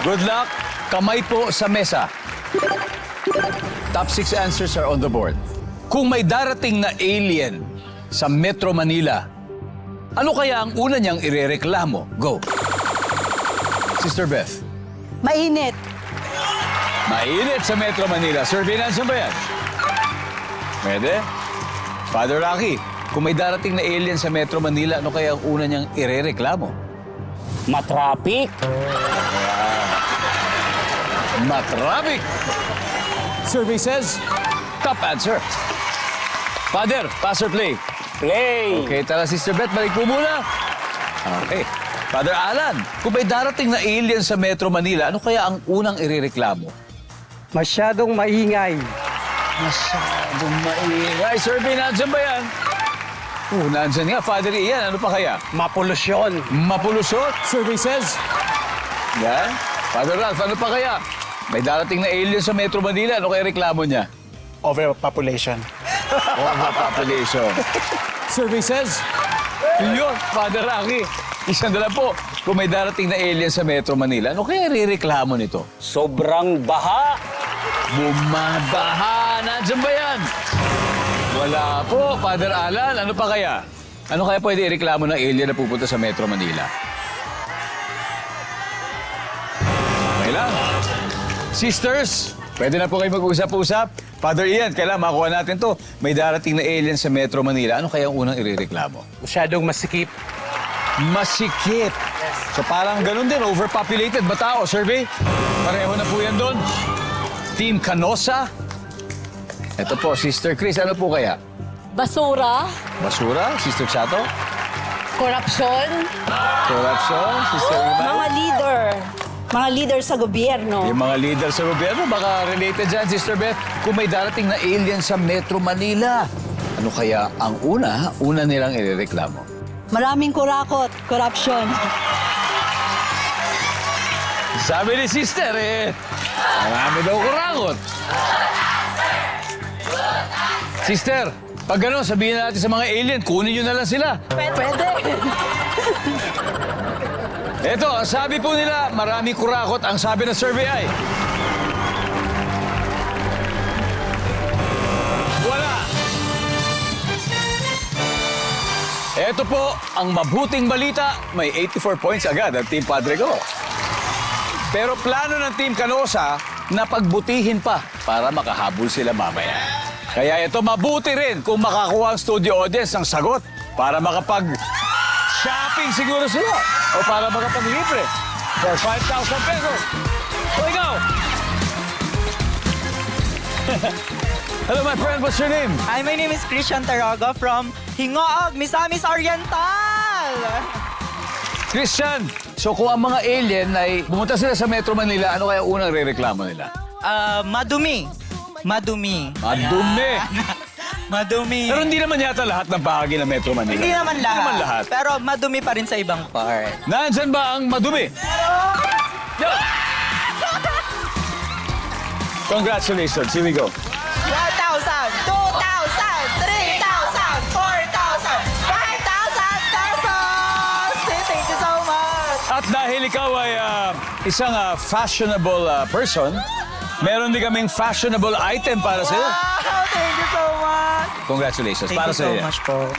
Good luck. Kamay po sa mesa. Top 6 answers are on the board. Kung may darating na alien sa Metro Manila, ano kaya ang una niyang irereklamo? Go. Sister Beth. Mainit. Mainit sa Metro Manila. Survey na ba yan? Pwede? Father Rocky, kung may darating na alien sa Metro Manila, ano kaya ang una niyang irereklamo? Matraffic. Matraffic. Survey says, top answer. Father, pass or play? Play. Okay, tara Sister Beth, balik po muna. Okay. Father Alan, kung may darating na alien sa Metro Manila, ano kaya ang unang irereklamo? Masyadong maingay. Masyadong maingay. Survey, nandyan ba yan? Nandyan nga. Father Ian, ano pa kaya? Mapolusyon. Mapulusot. Survey says. Yan. Father Ralph, ano pa kaya? May darating na alien sa Metro Manila, ano kaya reklamo niya? Overpopulation. Overpopulation. Survey says. Yun, Father Rocky. Isang dala po. Kung may darating na alien sa Metro Manila, ano kaya rireklamo nito? Sobrang baha. Bumabaha. Nandiyan ba yan? Wala po, Father Alan. Ano pa kaya? Ano kaya pwede ireklamo ng alien na pupunta sa Metro Manila? Okay lang. Sisters, pwede na po kayo mag-usap-usap. Father Ian, kailangan makuha natin to. May darating na alien sa Metro Manila. Ano kaya ang unang irereklamo? Masyadong masikip. Masikip. So parang ganun din, overpopulated ba tao? Survey? Pareho na po yan doon. Team Canosa. Ito po, Sister Chris, ano po kaya? Basura. Basura? Sister Chato? Korupsyon. Corruption? Sister Iman? Mga leader. Mga leader sa gobyerno. Yung mga leader sa gobyerno, baka related dyan, Sister Beth. Kung may darating na alien sa Metro Manila, ano kaya ang una nilang irereklamo? Maraming kurakot. Korupsyon. Sabi ni Sister, marami daw kurangot. Sister, pag gano'n, sabihin natin sa mga alien, kunin nyo na lang sila. Pwede. Ito, ang sabi po nila, marami kurakot. Ang sabi ng survey ay... Wala. Ito po, ang mabuting balita. May 84 points agad ang Team Padre ko. Pero plano ng Team Canosa na pagbutihin pa para makahabol sila mamaya. Kaya ito, mabuti rin kung makakuha ang studio audience ng sagot para makapag-shopping siguro sila o para makapag-libre for 5,000 pesos. So, ikaw! Hello, my friend. What's your name? Hi, my name is Christian Taraga from Hingoog, Misamis Oriental. Christian, so kung ang mga alien ay pumunta sila sa Metro Manila, ano kaya unang rereklamo nila? Madumi. Madumi. Madumi! Madumi. Pero hindi naman yata lahat ng bahagi ng Metro Manila. Hindi naman lahat. Hindi naman lahat. Pero madumi pa rin sa ibang part. Nandyan ba ang madumi? Yo! Congratulations. Here we go. 1,000, 2,000, 3,000, 4,000, 5,000 pesos! Thank you so much! At dahil ikaw ay isang fashionable person, meron din kaming fashionable item para sa'yo. Wow! Thank you so much! Congratulations. Thank Para you so sa'yo. much po.